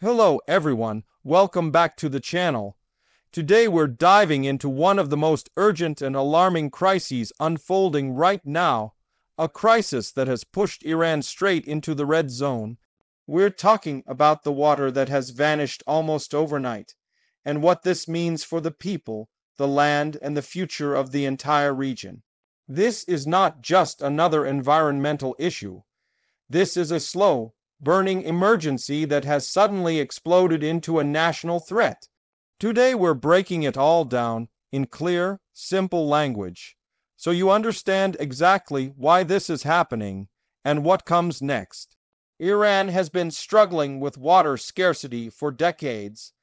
Hello everyone, welcome back to the channel. Today we're diving into one of the most urgent and alarming crises unfolding right now, a crisis that has pushed Iran straight into the red zone. We're talking about the water that has vanished almost overnight, and what this means for the people, the land, and the future of the entire region. This is not just another environmental issue. This is a slow, burning emergency that has suddenly exploded into a national threat. Today we're breaking it all down in clear, simple language, so you understand exactly why this is happening and what comes next. Iran has been struggling with water scarcity for decades,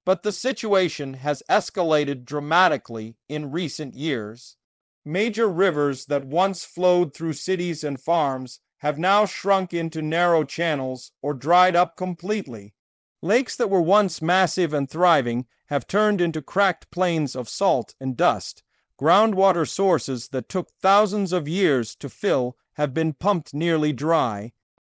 but the situation has escalated dramatically in recent years. Major rivers that once flowed through cities and farms have now shrunk into narrow channels or dried up completely. Lakes that were once massive and thriving have turned into cracked plains of salt and dust. Groundwater sources that took thousands of years to fill have been pumped nearly dry.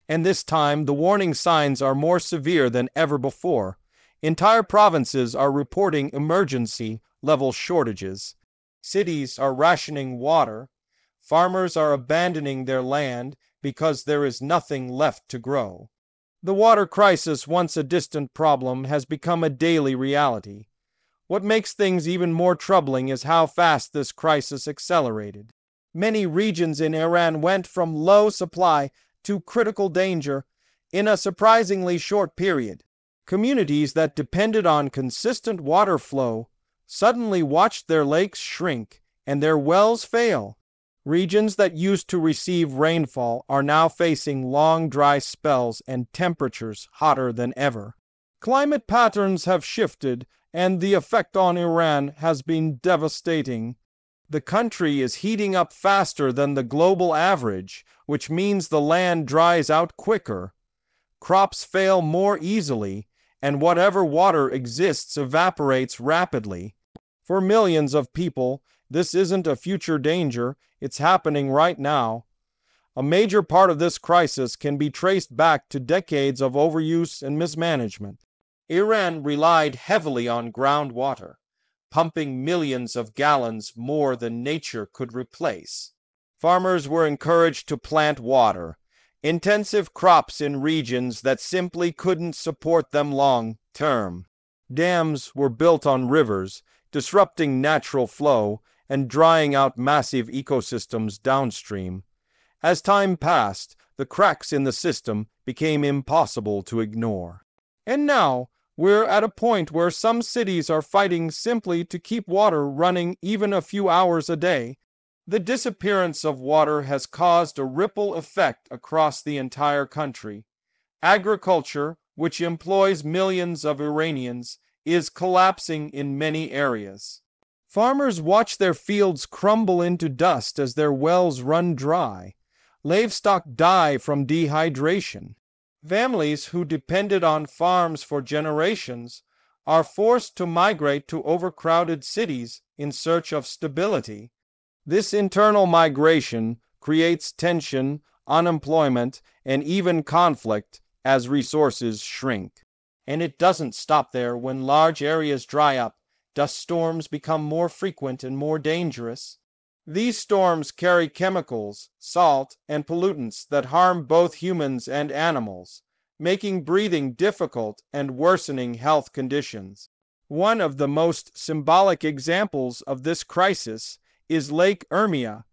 And this time, the warning signs are more severe than ever before. Entire provinces are reporting emergency-level shortages. Cities are rationing water. Farmers are abandoning their land because there is nothing left to grow. The water crisis, once a distant problem, has become a daily reality. What makes things even more troubling is how fast this crisis accelerated. Many regions in Iran went from low supply to critical danger in a surprisingly short period. Communities that depended on consistent water flow suddenly watched their lakes shrink and their wells fail. Regions that used to receive rainfall are now facing long dry spells and temperatures hotter than ever. Climate patterns have shifted, and the effect on Iran has been devastating. The country is heating up faster than the global average, which means the land dries out quicker. Crops fail more easily, and whatever water exists evaporates rapidly. For millions of people, this isn't a future danger, it's happening right now. A major part of this crisis can be traced back to decades of overuse and mismanagement. Iran relied heavily on groundwater, pumping millions of gallons more than nature could replace. Farmers were encouraged to plant water-intensive crops in regions that simply couldn't support them long term. Dams were built on rivers, disrupting natural flow and drying out massive ecosystems downstream. As time passed, the cracks in the system became impossible to ignore. And now, we're at a point where some cities are fighting simply to keep water running even a few hours a day. The disappearance of water has caused a ripple effect across the entire country. Agriculture, which employs millions of Iranians, is collapsing in many areas. Farmers watch their fields crumble into dust as their wells run dry. Livestock die from dehydration. Families who depended on farms for generations are forced to migrate to overcrowded cities in search of stability. This internal migration creates tension, unemployment, and even conflict as resources shrink. And it doesn't stop there. When large areas dry up, dust storms become more frequent and more dangerous. These storms carry chemicals, salt, and pollutants that harm both humans and animals, making breathing difficult and worsening health conditions. One of the most symbolic examples of this crisis is Lake Urmia,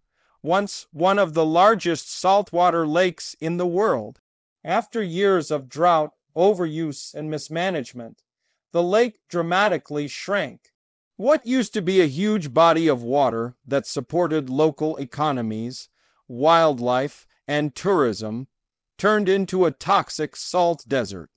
once one of the largest saltwater lakes in the world. After years of drought, overuse, and mismanagement, the lake dramatically shrank. What used to be a huge body of water that supported local economies, wildlife, and tourism turned into a toxic salt desert.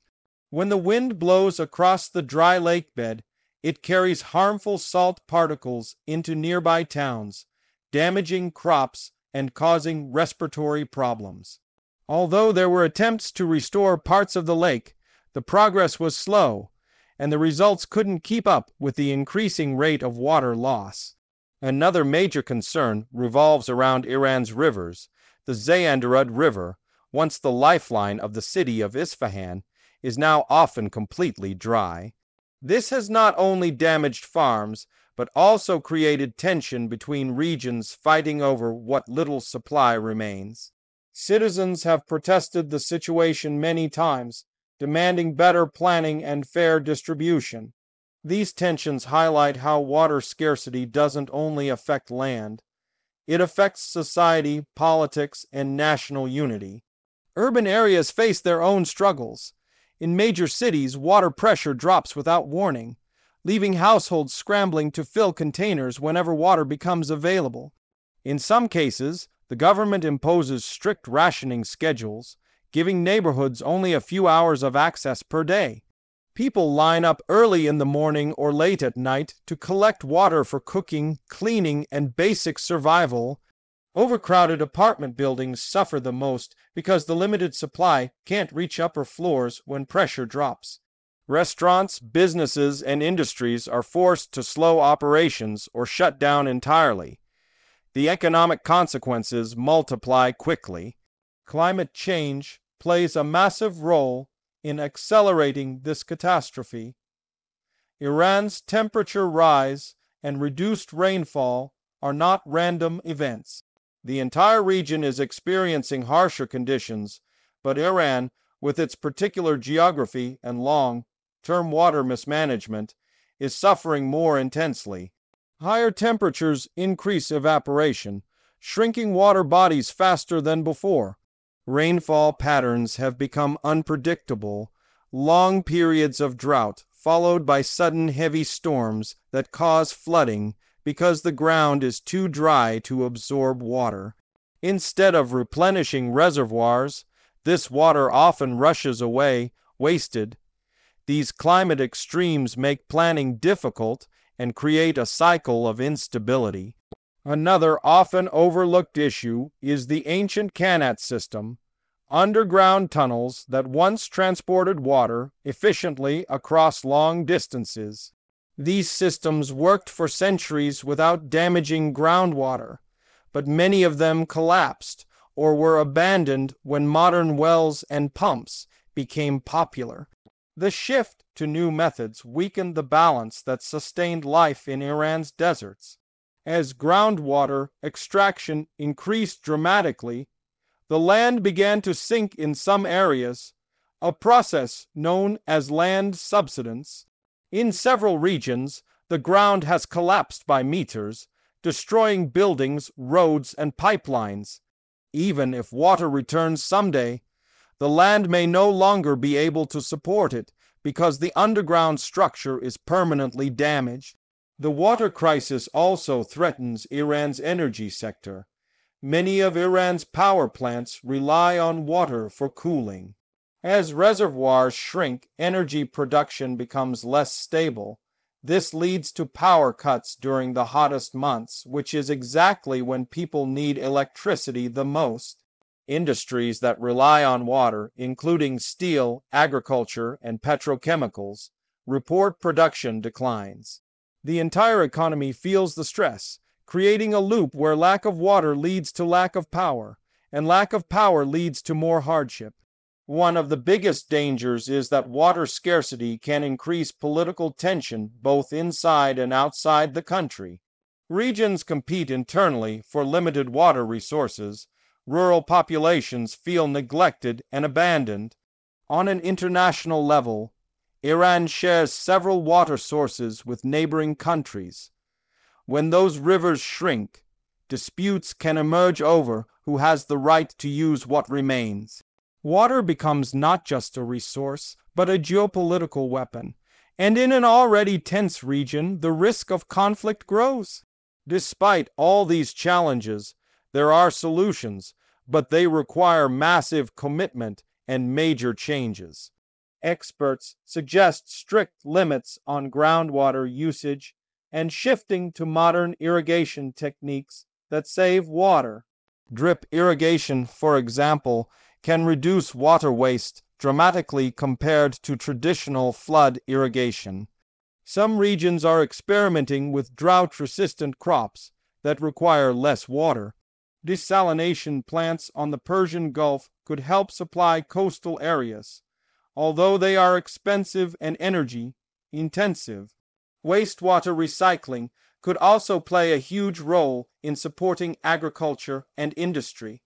When the wind blows across the dry lake bed, it carries harmful salt particles into nearby towns, damaging crops and causing respiratory problems. Although there were attempts to restore parts of the lake, the progress was slow, and the results couldn't keep up with the increasing rate of water loss. Another major concern revolves around Iran's rivers. The Zayanderud River, once the lifeline of the city of Isfahan, is now often completely dry. This has not only damaged farms, but also created tension between regions fighting over what little supply remains. Citizens have protested the situation many times, demanding better planning and fair distribution. These tensions highlight how water scarcity doesn't only affect land, it affects society, politics, and national unity. Urban areas face their own struggles. In major cities, water pressure drops without warning, leaving households scrambling to fill containers whenever water becomes available. In some cases, the government imposes strict rationing schedules, giving neighborhoods only a few hours of access per day. People line up early in the morning or late at night to collect water for cooking, cleaning, and basic survival. Overcrowded apartment buildings suffer the most because the limited supply can't reach upper floors when pressure drops. Restaurants, businesses, and industries are forced to slow operations or shut down entirely. The economic consequences multiply quickly. Climate change plays a massive role in accelerating this catastrophe. Iran's temperature rise and reduced rainfall are not random events. The entire region is experiencing harsher conditions, but Iran, with its particular geography and long-term water mismanagement, is suffering more intensely. Higher temperatures increase evaporation, shrinking water bodies faster than before. Rainfall patterns have become unpredictable, long periods of drought followed by sudden heavy storms that cause flooding because the ground is too dry to absorb water. Instead of replenishing reservoirs, this water often rushes away, wasted. These climate extremes make planning difficult and create a cycle of instability. Another often overlooked issue is the ancient Qanat system, underground tunnels that once transported water efficiently across long distances. These systems worked for centuries without damaging groundwater, but many of them collapsed or were abandoned when modern wells and pumps became popular. The shift to new methods weakened the balance that sustained life in Iran's deserts. As groundwater extraction increased dramatically, the land began to sink in some areas, a process known as land subsidence. In several regions, the ground has collapsed by meters, destroying buildings, roads, and pipelines. Even if water returns someday, the land may no longer be able to support it because the underground structure is permanently damaged. The water crisis also threatens Iran's energy sector. Many of Iran's power plants rely on water for cooling. As reservoirs shrink, energy production becomes less stable. This leads to power cuts during the hottest months, which is exactly when people need electricity the most. Industries that rely on water, including steel, agriculture, and petrochemicals, report production declines. The entire economy feels the stress, creating a loop where lack of water leads to lack of power, and lack of power leads to more hardship. One of the biggest dangers is that water scarcity can increase political tension both inside and outside the country. Regions compete internally for limited water resources. Rural populations feel neglected and abandoned. On an international level, Iran shares several water sources with neighboring countries. When those rivers shrink, disputes can emerge over who has the right to use what remains. Water becomes not just a resource, but a geopolitical weapon, and in an already tense region, the risk of conflict grows. Despite all these challenges, there are solutions, but they require massive commitment and major changes. Experts suggest strict limits on groundwater usage and shifting to modern irrigation techniques that save water. Drip irrigation, for example, can reduce water waste dramatically compared to traditional flood irrigation. Some regions are experimenting with drought-resistant crops that require less water. Desalination plants on the Persian Gulf could help supply coastal areas. although they are expensive and energy intensive. Wastewater recycling could also play a huge role in supporting agriculture and industry.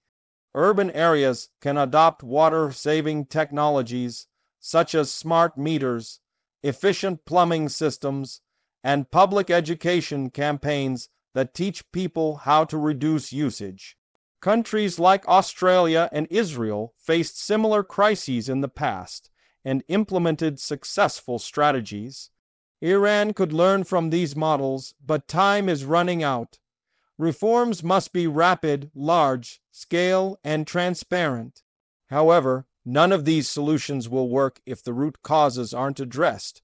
Urban areas can adopt water-saving technologies such as smart meters, efficient plumbing systems, and public education campaigns that teach people how to reduce usage. Countries like Australia and Israel faced similar crises in the past and implemented successful strategies. Iran could learn from these models, but time is running out. Reforms must be rapid, large, scale, and transparent. However, none of these solutions will work if the root causes aren't addressed.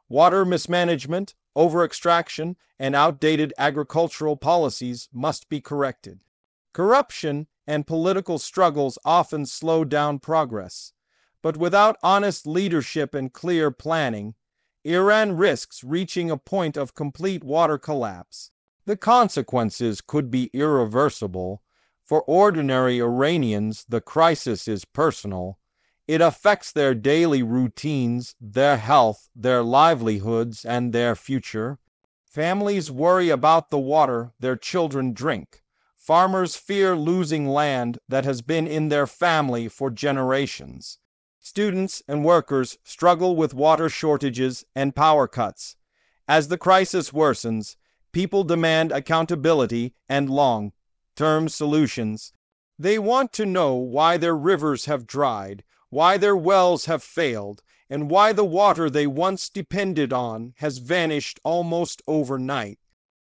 Water mismanagement, over-extraction, and outdated agricultural policies must be corrected. Corruption and political struggles often slow down progress. But without honest leadership and clear planning, Iran risks reaching a point of complete water collapse. The consequences could be irreversible. For ordinary Iranians, the crisis is personal. It affects their daily routines, their health, their livelihoods, and their future. Families worry about the water their children drink. Farmers fear losing land that has been in their family for generations. Students and workers struggle with water shortages and power cuts. As the crisis worsens, people demand accountability and long-term solutions. They want to know why their rivers have dried, why their wells have failed, and why the water they once depended on has vanished almost overnight.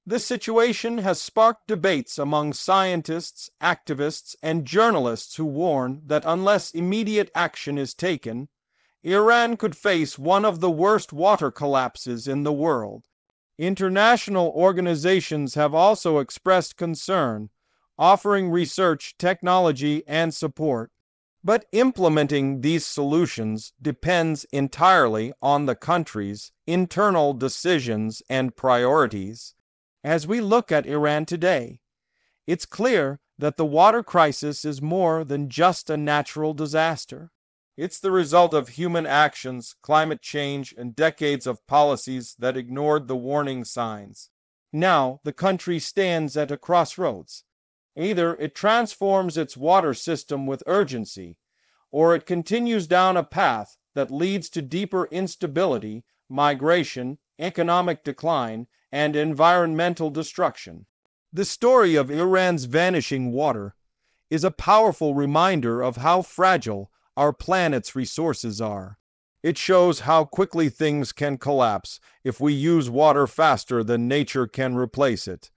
This situation has sparked debates among scientists, activists, and journalists who warn that unless immediate action is taken, Iran could face one of the worst water collapses in the world. International organizations have also expressed concern, offering research, technology, and support. But implementing these solutions depends entirely on the country's internal decisions and priorities. As we look at Iran today, it's clear that the water crisis is more than just a natural disaster. It's the result of human actions, climate change, and decades of policies that ignored the warning signs. Now, the country stands at a crossroads. Either it transforms its water system with urgency, or it continues down a path that leads to deeper instability, migration, economic decline, and environmental destruction. The story of Iran's vanishing water is a powerful reminder of how fragile our planet's resources are. It shows how quickly things can collapse if we use water faster than nature can replace it,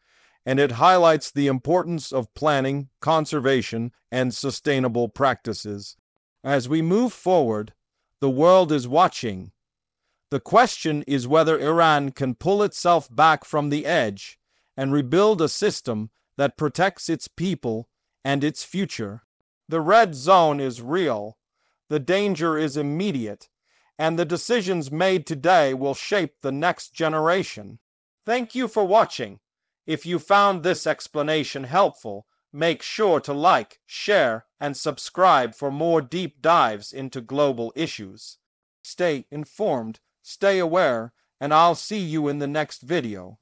and it highlights the importance of planning, conservation, and sustainable practices. As we move forward, the world is watching. The question is whether Iran can pull itself back from the edge and rebuild a system that protects its people and its future. The red zone is real, the danger is immediate, and the decisions made today will shape the next generation. Thank you for watching. If you found this explanation helpful, make sure to like, share, and subscribe for more deep dives into global issues. Stay informed, stay aware, and I'll see you in the next video.